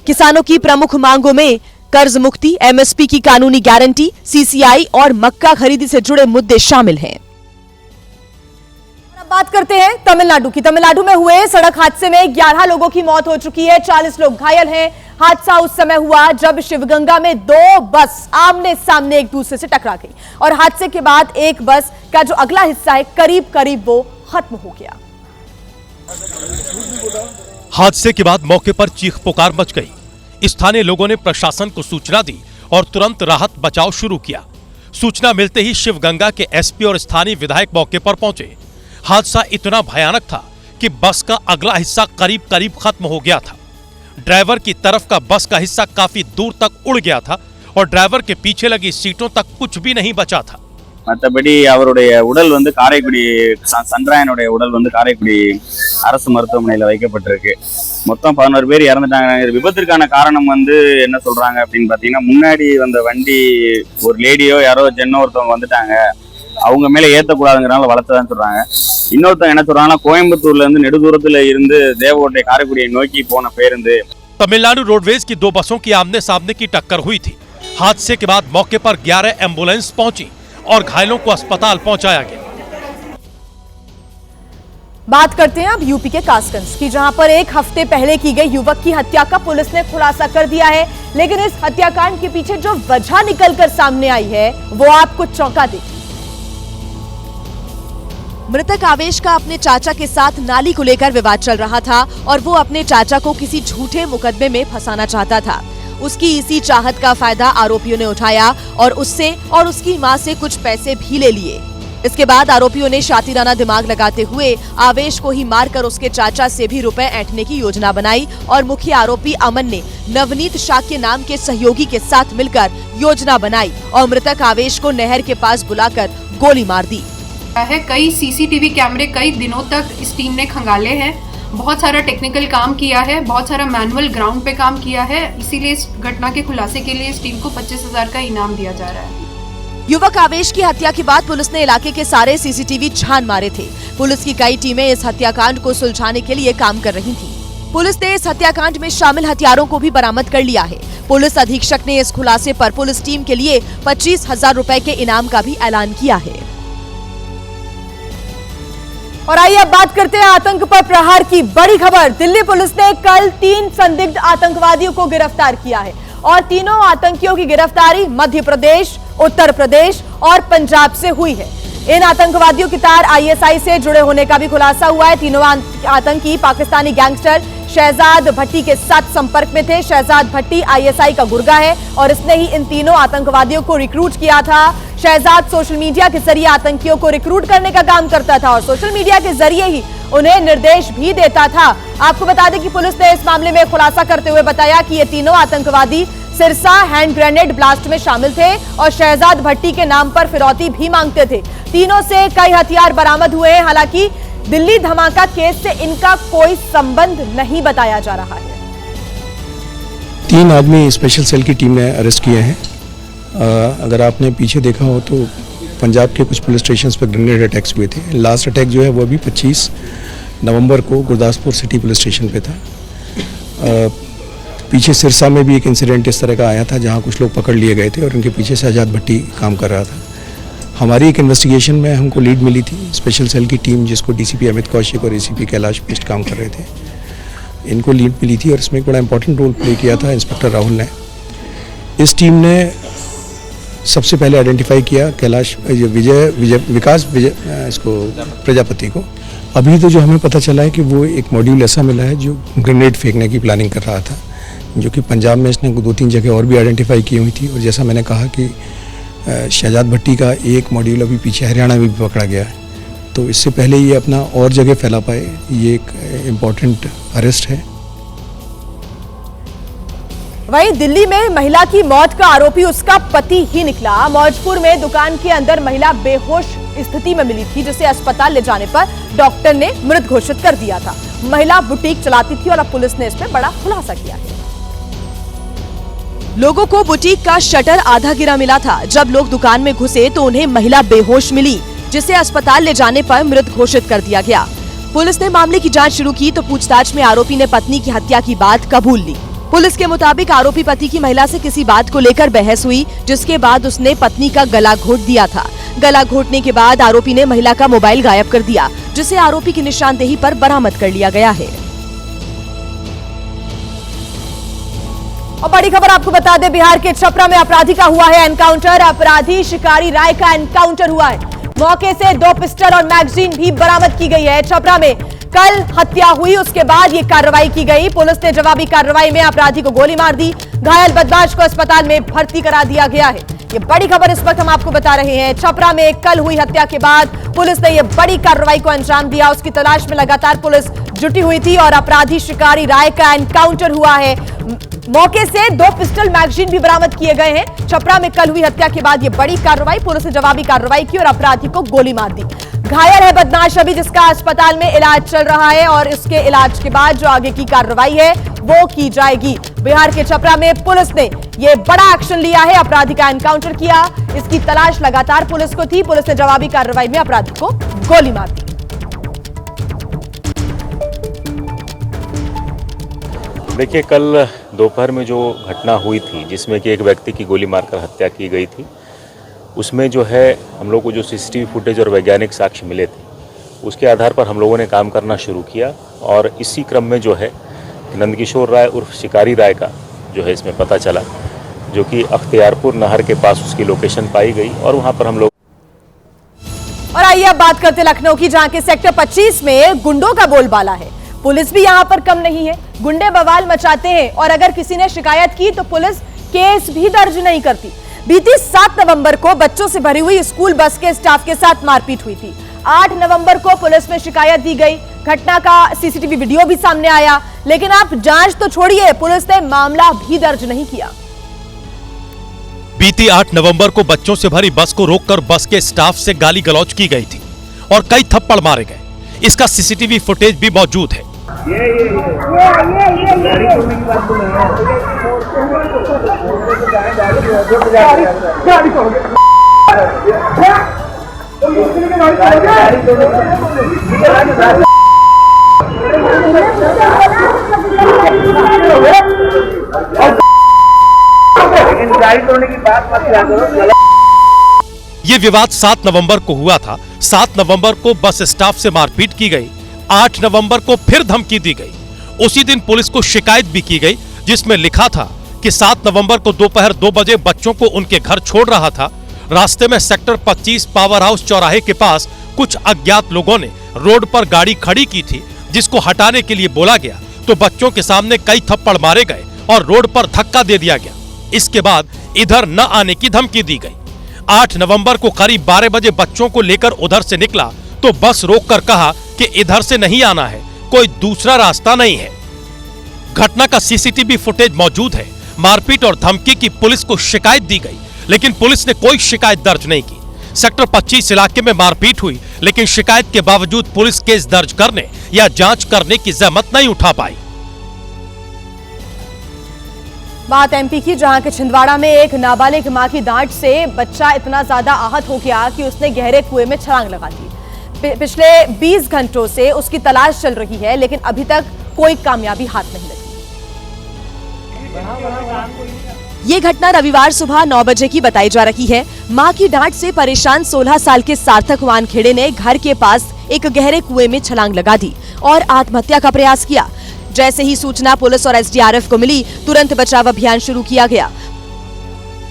किसानों की प्रमुख मांगों में कर्ज मुक्ति, एमएसपी की कानूनी गारंटी, सीसीआई और मक्का खरीदी से जुड़े मुद्दे शामिल हैं। बात करते हैं तमिलनाडु की। तमिलनाडु में हुए सड़क हादसे में 11 लोगों की मौत हो चुकी है, 40 लोग घायल हैं। हादसा उस समय हुआ जब शिवगंगा में 2 बस आमने सामने एक दूसरे से टकरा गई और हादसे के बाद एक बस का जो अगला हिस्सा है करीब करीब वो खत्म हो गया। हादसे के बाद मौके पर चीख पुकार मच गई। स्थानीय लोगों ने प्रशासन को सूचना दी और तुरंत राहत बचाव शुरू किया। सूचना मिलते ही शिवगंगा के एसपी और स्थानीय विधायक मौके पर पहुंचे। हादसा इतना भयानक था कि बस का अगला हिस्सा करीब करीब खत्म हो गया था। ड्राइवर की तरफ का बस का हिस्सा काफी दूर तक उड़ गया था और ड्राइवर के पीछे लगी सीटों तक कुछ भी नहीं बचा था। மற்றபடி அவருடைய உடல் வந்து காரைக்குடி சந்திராயனுடைய உடல் வந்து காரைக்குடி அரசு மருத்துவமனையில் வைக்கப்பட்டிருக்கு. மொத்தம் 11 பேர் இறந்துட்டாங்க. விபத்திற்கான காரணம் வந்து என்ன சொல்றாங்க அப்படின்னு பார்த்தீங்கன்னா, முன்னாடி வந்த வண்டி ஒரு லேடியோ யாரோ ஜென்னோ ஒருத்தவங்க வந்துட்டாங்க, அவங்க மேலே ஏற்றக்கூடாதுங்கிறனால வளர்த்ததான் சொல்றாங்க. இன்னொருத்தவங்க என்ன சொல்றாங்கன்னா, கோயம்புத்தூர்ல இருந்து நெடுதூரத்துல இருந்து தேவகோட்டை காரைக்குடியை நோக்கி போன பேருந்து। तमिलनाडु रोडवेज की 2 बसों की आमने सामने की टक्कर हुई थी। हादसे के बाद मौके पर 11 एम्बुलेंस पहुंची और घायलों को अस्पताल पहुंचाया गया। बात करते हैं अब यूपी के कासगंज की, जहां पर एक हफ्ते पहले की गई युवक की हत्या का पुलिस ने खुलासा कर दिया है। लेकिन इस हत्याकांड के पीछे जो वजह निकलकर सामने आई है वो आपको चौंका देगी। मृतक आवेश का अपने चाचा के साथ नाली को लेकर विवाद चल रहा था और वो अपने चाचा को किसी झूठे मुकदमे में फंसाना चाहता था। उसकी इसी चाहत का फायदा आरोपियों ने उठाया और उससे और उसकी मां से कुछ पैसे भी ले लिए। इसके बाद आरोपियों ने शातिराना दिमाग लगाते हुए आवेश को ही मारकर उसके चाचा से भी रुपए ऐंठने की योजना बनाई और मुख्य आरोपी अमन ने नवनीत शाह के नाम के सहयोगी के साथ मिलकर योजना बनाई और मृतक आवेश को नहर के पास बुलाकर गोली मार दी है। कई सीसीटीवी कैमरे कई दिनों तक इस टीम ने खंगाले हैं, बहुत सारा टेक्निकल काम किया है, बहुत सारा मैनुअल ग्राउंड पे काम किया है। इसीलिए इस घटना के खुलासे के लिए इस टीम को 25,000 का इनाम दिया जा रहा है। युवक आवेश की हत्या के बाद पुलिस ने इलाके के सारे सीसीटीवी छान मारे थे। पुलिस की कई टीमें इस हत्याकांड को सुलझाने के लिए काम कर रही थी। पुलिस ने इस हत्याकांड में शामिल हथियारों को भी बरामद कर लिया है। पुलिस अधीक्षक ने इस खुलासे पर पुलिस टीम के लिए 25,000 रुपए के इनाम का भी ऐलान किया है। और आइए अब बात करते हैं आतंक पर प्रहार की बड़ी खबर। दिल्ली पुलिस ने कल 3 संदिग्ध आतंकवादियों को गिरफ्तार किया है और तीनों आतंकियों की गिरफ्तारी मध्य प्रदेश, उत्तर प्रदेश और पंजाब से हुई है। इन आतंकवादियों की तार आईएसआई से जुड़े होने का भी खुलासा हुआ है। तीनों आतंकी पाकिस्तानी गैंगस्टर शहजाद भट्टी के साथ संपर्क में थे। शहजाद भट्टी आईएसआई का गुर्गा है और इसने ही इन तीनों आतंकवादियों को रिक्रूट किया था। शहजाद सोशल मीडिया के जरिए आतंकियों को रिक्रूट करने का काम करता था और सोशल मीडिया के जरिए ही उन्हें निर्देश भी देता था। आपको बता दें कि पुलिस ने इस मामले में खुलासा करते हुए बताया कि ये तीनों आतंकवादी सिरसा हैंड ग्रेनेड ब्लास्ट में शामिल थे और शहजाद भट्टी के नाम पर फिरौती भी मांगते थे। तीनों से कई हथियार बरामद हुए हैं। हालांकि दिल्ली धमाका केस से इनका कोई संबंध नहीं बताया जा रहा है। 3 आदमी स्पेशल सेल की टीम ने अरेस्ट किए हैं। अगर आपने पीछे देखा हो तो पंजाब के कुछ पुलिस स्टेशंस पर ग्रेनेड अटैक्स हुए थे। लास्ट अटैक जो है वो भी 25 नवंबर को गुरदासपुर सिटी पुलिस स्टेशन पे था। पीछे सिरसा में भी एक इंसिडेंट इस तरह का आया था जहां कुछ लोग पकड़ लिए गए थे और उनके पीछे शहजाद भट्टी काम कर रहा था। हमारी एक इन्वेस्टिगेशन में हमको लीड मिली थी स्पेशल सेल की टीम, जिसको डीसीपी अमित कौशिक और एसीपी कैलाश बिष्ट काम कर रहे थे। इनको लीड मिली थी और इसमें एक बड़ा इंपॉर्टेंट रोल प्ले किया था इंस्पेक्टर राहुल ने। इस टीम ने सबसे पहले आइडेंटिफाई किया कैलाश विकास इसको प्रजापति को। अभी तो जो हमें पता चला है कि वो एक मॉड्यूल ऐसा मिला है जो ग्रेनेड फेंकने की प्लानिंग कर रहा था, जो कि पंजाब में इसने 2-3 जगह और भी आइडेंटिफाई की हुई थी। और जैसा मैंने कहा कि शहजाद भट्टी का एक मॉड्यूल अभी पीछे हरियाणा में भी पकड़ा गया है, तो इससे पहले ये अपना और जगह फैला पाए, ये एक इम्पॉर्टेंट अरेस्ट है। वहीं दिल्ली में महिला की मौत का आरोपी उसका पति ही निकला। मौजपुर में दुकान के अंदर महिला बेहोश स्थिति में मिली थी, जिसे अस्पताल ले जाने पर डॉक्टर ने मृत घोषित कर दिया था। महिला बुटीक चलाती थी और अब पुलिस ने इसमें बड़ा खुलासा किया है। लोगों को बुटीक का शटर आधा गिरा मिला था। जब लोग दुकान में घुसे तो उन्हें महिला बेहोश मिली, जिसे अस्पताल ले जाने पर मृत घोषित कर दिया गया। पुलिस ने मामले की जांच शुरू की तो पूछताछ में आरोपी ने पत्नी की हत्या की बात कबूल ली। पुलिस के मुताबिक आरोपी पति की महिला से किसी बात को लेकर बहस हुई, जिसके बाद उसने पत्नी का गला घोट दिया था। गला घोटने के बाद आरोपी ने महिला का मोबाइल गायब कर दिया, जिसे आरोपी की निशानदेही पर बरामद कर लिया गया है। और बड़ी खबर आपको बता दें, बिहार के छपरा में अपराधी का हुआ है एनकाउंटर। अपराधी शिकारी राय का एनकाउंटर हुआ है। मौके से 2 पिस्टल और मैगजीन भी बरामद की गई है। छपरा में कल हत्या हुई, उसके बाद ये कार्रवाई की गई। पुलिस ने जवाबी कार्रवाई में अपराधी को गोली मार दी। घायल बदमाश को अस्पताल में भर्ती करा दिया गया है। ये बड़ी खबर इस वक्त हम आपको बता रहे हैं। छपरा में कल हुई हत्या के बाद पुलिस ने यह बड़ी कार्रवाई को अंजाम दिया। उसकी तलाश में लगातार पुलिस जुटी हुई थी और अपराधी शिकारी राय का एनकाउंटर हुआ है। मौके से 2 पिस्टल मैगजीन भी बरामद किए गए हैं। छपरा में कल हुई हत्या के बाद यह बड़ी कार्रवाई, पुलिस ने जवाबी कार्रवाई की और अपराधी को गोली मार दी। घायल है बदमाश अभी, जिसका अस्पताल में इलाज चल रहा है और इसके इलाज के बाद जो आगे की कार्रवाई है वो की जाएगी। बिहार के छपरा में पुलिस ने यह बड़ा एक्शन लिया है, अपराधी का एनकाउंटर किया। इसकी तलाश लगातार पुलिस को थी। पुलिस ने जवाबी कार्रवाई में अपराधी को गोली मार दी। देखिए, कल दोपहर में जो घटना हुई थी जिसमें कि एक व्यक्ति की गोली मारकर हत्या की गई थी, उसमें जो है हम लोग को जो सीसीटीवी फुटेज और वैज्ञानिक साक्ष्य मिले थे उसके आधार पर हम लोगों ने काम करना शुरू किया। और इसी क्रम में जो है नंदकिशोर राय उर्फ शिकारी राय का जो है इसमें पता चला, जो कि अख्तियारपुर नहर के पास उसकी लोकेशन पाई गई और वहाँ पर हम लोग। और आइए अब बात करते लखनऊ की, जहां के सेक्टर 25 में गुंडों का बोलबाला है। पुलिस भी यहां पर कम नहीं है। गुंडे बवाल मचाते हैं और अगर किसी ने शिकायत की तो पुलिस केस भी दर्ज नहीं करती। बीती 7 नवंबर को बच्चों से भरी हुई स्कूल बस के स्टाफ के साथ मारपीट हुई थी। 8 नवंबर को पुलिस में शिकायत दी गई। घटना का सीसीटीवी वीडियो भी सामने आया, लेकिन आप जांच तो छोड़िए, पुलिस ने मामला भी दर्ज नहीं किया। बीती 8 नवंबर को बच्चों से भरी बस को रोककर बस के स्टाफ से गाली गलौज की गई थी और कई थप्पड़ मारे गए। इसका सीसीटीवी फुटेज भी मौजूद है। ये विवाद 7 नवंबर को हुआ था। 7 नवंबर को बस स्टाफ से मारपीट की गई। 8 नवंबर को फिर धमकी दी गई। उसी दिन पुलिस को शिकायत भी की गई जिसमें लिखा था कि 7 नवंबर को दोपहर 2 बजे बच्चों को उनके घर छोड़ रहा था। रास्ते में सेक्टर 25 पावर हाउस चौराहे के पास कुछ अज्ञात लोगों ने रोड पर गाड़ी खड़ी की थी, जिसको हटाने के लिए बोला गया तो बच्चों के सामने कई थप्पड़ मारे गए और रोड पर धक्का दे दिया गया। इसके बाद इधर न आने की धमकी दी गई। 8 नवंबर को करीब 12 बजे बच्चों को लेकर उधर से निकला तो बस रोककर कहा कि इधर से नहीं आना है, कोई दूसरा रास्ता नहीं है। घटना का सीसीटीवी फुटेज मौजूद है। मारपीट और धमकी की पुलिस को शिकायत दी गई, लेकिन पुलिस ने कोई शिकायत दर्ज नहीं की। सेक्टर 25 इलाके में मारपीट हुई, लेकिन शिकायत के बावजूद पुलिस केस दर्ज करने या जांच करने की जहमत नहीं उठा पाई। बात एमपी की, जहां के छिंदवाड़ा में एक नाबालिग मां की डांट से बच्चा इतना ज्यादा आहत हो गया कि उसने गहरे कुएं में छलांग लगा दी। पिछले 20 घंटों से उसकी तलाश चल रही है, लेकिन अभी तक कोई कामयाबी हाथ नहीं लगी। ये घटना रविवार सुबह 9 बजे की बताई जा रही है। मां की डांट से परेशान 16 साल के सार्थक वानखेड़े ने घर के पास एक गहरे कुएं में छलांग लगा दी और आत्महत्या का प्रयास किया। जैसे ही सूचना पुलिस और एसडीआरएफ को मिली, तुरंत बचाव अभियान शुरू किया गया।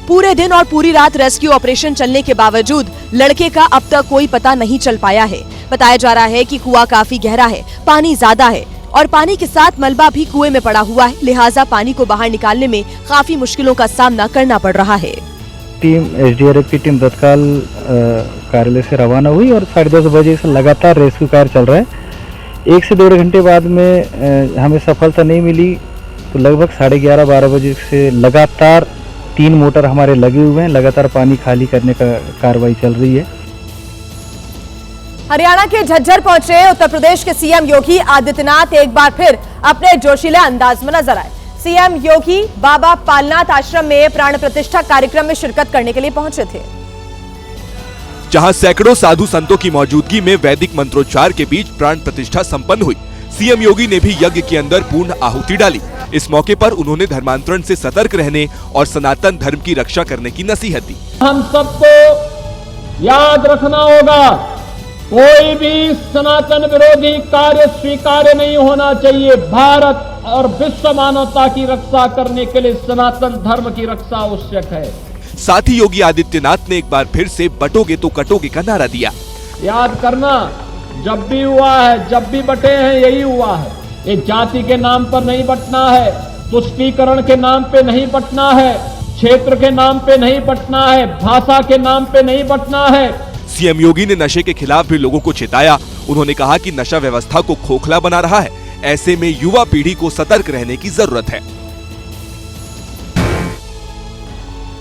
पूरे दिन और पूरी रात रेस्क्यू ऑपरेशन चलने के बावजूद लड़के का अब तक कोई पता नहीं चल पाया है। बताया जा रहा है कि कुआं काफी गहरा है, पानी ज्यादा है और पानी के साथ मलबा भी कुएं में पड़ा हुआ है, लिहाजा पानी को बाहर निकालने में काफी मुश्किलों का सामना करना पड़ रहा है। टीम एसडीआरएफ की टीम तत्काल कार्यालय से रवाना हुई और 10:30 बजे से लगातार रेस्क्यू कार्य चल रहा है। 1 से 1.5 घंटे बाद में हमें सफलता नहीं मिली, तो लगभग 11:30-12 बजे से लगातार 3 मोटर हमारे लगे हुए हैं, लगातार पानी खाली करने का कार्रवाई चल रही है। हरियाणा के झज्जर पहुंचे उत्तर प्रदेश के सीएम योगी आदित्यनाथ एक बार फिर अपने जोशीले अंदाज में नजर आए। सीएम योगी बाबा पालनाथ आश्रम में प्राण प्रतिष्ठा कार्यक्रम में शिरकत करने के लिए पहुंचे थे, जहां सैकड़ों साधु संतों की मौजूदगी में वैदिक मंत्रोच्चार के बीच प्राण प्रतिष्ठा संपन्न हुई। सीएम योगी ने भी यज्ञ के अंदर पूर्ण आहुति डाली। इस मौके पर उन्होंने धर्मांतरण से सतर्क रहने और सनातन धर्म की रक्षा करने की नसीहत दी। हम सबको याद रखना होगा, कोई भी सनातन विरोधी कार्य स्वीकार्य नहीं होना चाहिए। भारत और विश्व मानवता की रक्षा करने के लिए सनातन धर्म की रक्षा आवश्यक है। साथ ही योगी आदित्यनाथ ने एक बार फिर से बटोगे तो कटोगे का नारा दिया। याद करना, जब भी हुआ है, जब भी बटे हैं, यही हुआ है। ये जाति के नाम पर नहीं बंटना है, तुष्टीकरण के नाम पे नहीं बंटना है, क्षेत्र के नाम पे नहीं बंटना है, भाषा के नाम पे नहीं बंटना है। सीएम योगी ने नशे के खिलाफ भी लोगों को चेताया। उन्होंने कहा कि नशा व्यवस्था को खोखला बना रहा है, ऐसे में युवा पीढ़ी को सतर्क रहने की जरूरत है।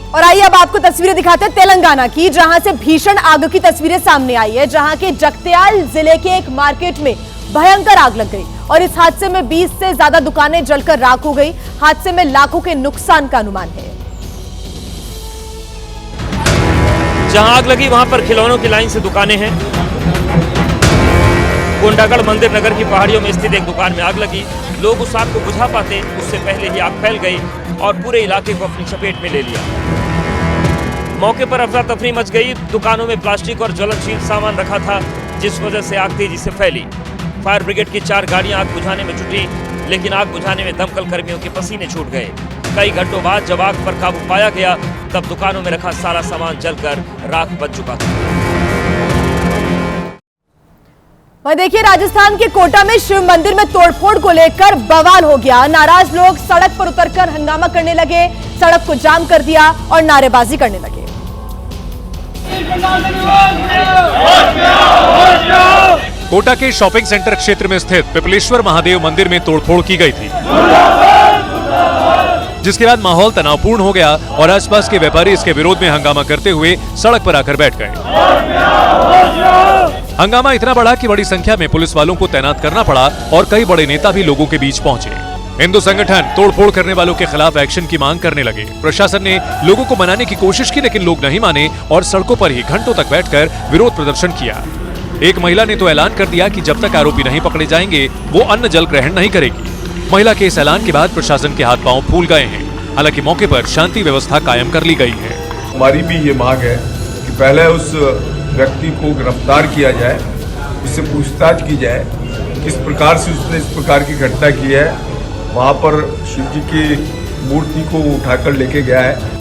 और आइए अब आपको तस्वीरें दिखाते हैं तेलंगाना की, जहां से भीषण आग की तस्वीरें सामने आई है, जहां के जगत्याल जिले के एक मार्केट में भयंकर आग लग गई और इस हादसे में 20 से ज्यादा दुकानें जलकर राख हो गई। हादसे में लाखों के नुकसान का अनुमान है। जहां आग लगी वहां पर खिलौनों की लाइन से दुकानें हैं। कोंडागढ़ मंदिर नगर की पहाड़ियों में स्थित एक दुकान में आग लगी। लोग उस आग को बुझा पाते उससे पहले ही आग फैल गई और पूरे इलाके को अपनी चपेट में ले लिया। मौके पर अफरा तफरी मच गई। दुकानों में प्लास्टिक और ज्वलनशील सामान रखा था, जिस वजह से आग तेजी से फैली। फायर ब्रिगेड की 4 गाड़ियां आग बुझाने में जुटी, लेकिन आग बुझाने में दमकल कर्मियों के पसीने छूट गए। कई घंटों बाद जब आग पर काबू पाया गया, तब दुकानों में रखा सारा सामान जलकर राख बन चुका था। वहीं देखिए, राजस्थान के कोटा में शिव मंदिर में तोड़फोड़ को लेकर बवाल हो गया। नाराज लोग सड़क पर उतरकर हंगामा करने लगे, सड़क को जाम कर दिया और नारेबाजी करने लगे। कोटा के शॉपिंग सेंटर क्षेत्र में स्थित पिपलेश्वर महादेव मंदिर में तोड़फोड़ की गई थी, जिसके बाद माहौल तनावपूर्ण हो गया और आसपास के व्यापारी इसके विरोध में हंगामा करते हुए सड़क पर आकर बैठ गए। हंगामा इतना बढ़ा कि बड़ी संख्या में पुलिस वालों को तैनात करना पड़ा और कई बड़े नेता भी लोगों के बीच पहुंचे। हिंदू संगठन तोड़फोड़ करने वालों के खिलाफ एक्शन की मांग करने लगे। प्रशासन ने लोगों को मनाने की कोशिश की, लेकिन लोग नहीं माने और सड़कों पर ही घंटों तक बैठकर विरोध प्रदर्शन किया। एक महिला ने तो ऐलान कर दिया कि जब तक आरोपी नहीं पकड़े जाएंगे वो अन्न जल ग्रहण नहीं करेगी। महिला के इस ऐलान के बाद प्रशासन के हाथ पांव फूल गए हैं। हालांकि मौके पर शांति व्यवस्था कायम कर ली गई है। हमारी भी ये मांग है कि पहले उस व्यक्ति को गिरफ्तार किया जाए, उससे पूछताछ की जाए किस प्रकार से उसने इस प्रकार की घटना की है। वहां पर शिव जी की मूर्ति को उठाकर लेके गया है।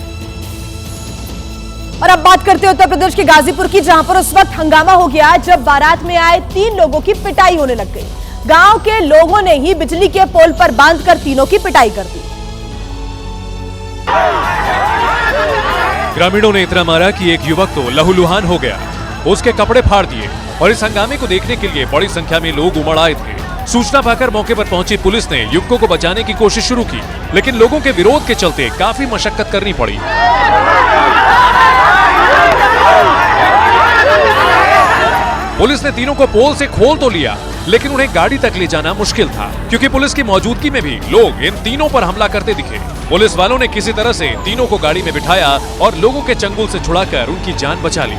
और अब बात करते हैं उत्तर प्रदेश के गाजीपुर की, जहां पर उस वक्त हंगामा हो गया जब बारात में आए 3 लोगों की पिटाई होने लग गई। गांव के लोगों ने ही बिजली के पोल पर बांधकर तीनों की पिटाई कर दी। ग्रामीणों ने इतना मारा कि एक युवक तो लहूलुहान हो गया, उसके कपड़े फाड़ दिए और इस हंगामे को देखने के लिए बड़ी संख्या में लोग उमड़ आए थे। सूचना पाकर मौके पर पहुंची पुलिस ने युवकों को बचाने की कोशिश शुरू की, लेकिन लोगों के विरोध के चलते काफी मशक्कत करनी पड़ी। पुलिस ने तीनों को पोल से खोल तो लिया, लेकिन उन्हें गाड़ी तक ले जाना मुश्किल था, क्योंकि पुलिस की मौजूदगी में भी लोग इन तीनों पर हमला करते दिखे। पुलिस वालों ने किसी तरह से तीनों को गाड़ी में बिठाया और लोगों के चंगुल से छुड़ाकर उनकी जान बचा ली।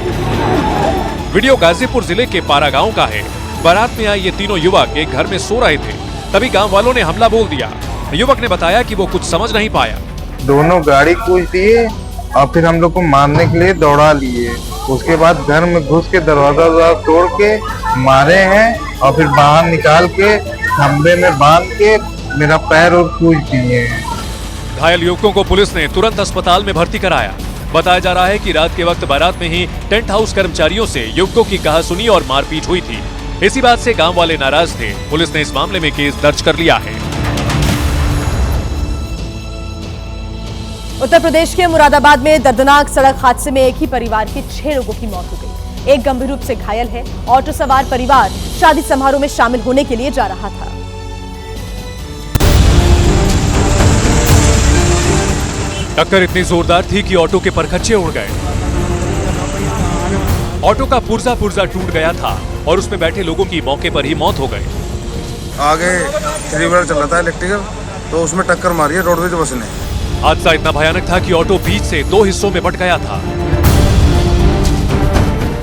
वीडियो गाजीपुर जिले के पारा गांव का है। बारात में आए ये तीनों युवक एक घर में सो रहे थे, तभी गांव वालों ने हमला बोल दिया। युवक ने बताया कि वो कुछ समझ नहीं पाया। दोनों गाड़ी कूद दिए और फिर हम लोग को मारने के लिए दौड़ा लिए। उसके बाद घर में घुस के दरवाजा तोड़ के मारे हैं और फिर बाहर निकाल के खंबे में बांध के मेरा पैर और कूद दिए हैं। घायल युवकों को पुलिस ने तुरंत अस्पताल में भर्ती कराया। बताया जा रहा है कि रात के वक्त बारात में ही टेंट हाउस कर्मचारियों से युवकों की कहासुनी और मारपीट हुई थी। इसी बात से गांव वाले नाराज थे। पुलिस ने इस मामले में केस दर्ज कर लिया है। उत्तर प्रदेश के मुरादाबाद में दर्दनाक सड़क हादसे में एक ही परिवार के 6 लोगों की मौत हो गई। एक गंभीर रूप से घायल है। ऑटो सवार परिवार शादी समारोह में शामिल होने के लिए जा रहा था। टक्कर इतनी जोरदार थी कि ऑटो के परखच्चे उड़ गए। ऑटो का पुर्जा टूट गया था और उसमें बैठे लोगों की मौके पर ही मौत हो गई। आगे 3 व्हीलर चल रहा था इलेक्ट्रिकल, तो उसमें टक्कर मारी है रोडवेज बस ने। हादसा इतना भयानक था कि ऑटो बीच से 2 हिस्सों में बंट गया था।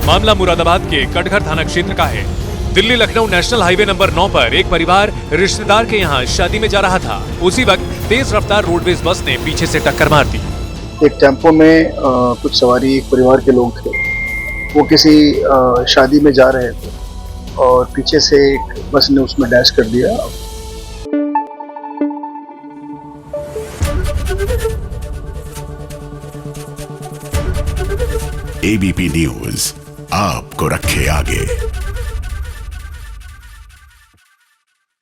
मामला मुरादाबाद के कटघर थाना क्षेत्र का है। Delhi Lucknow national highway number 9 पर एक परिवार रिश्तेदार के यहाँ शादी में जा रहा था। उसी वक्त तेज रफ्तार रोडवेज बस ने पीछे से टक्कर मार दी। एक टेम्पो में कुछ सवारी एक परिवार के लोग थे। वो किसी शादी में जा रहे थे और पीछे से एक बस ने उसमें डैश कर दिया। एबीपी न्यूज आपको रखे आगे।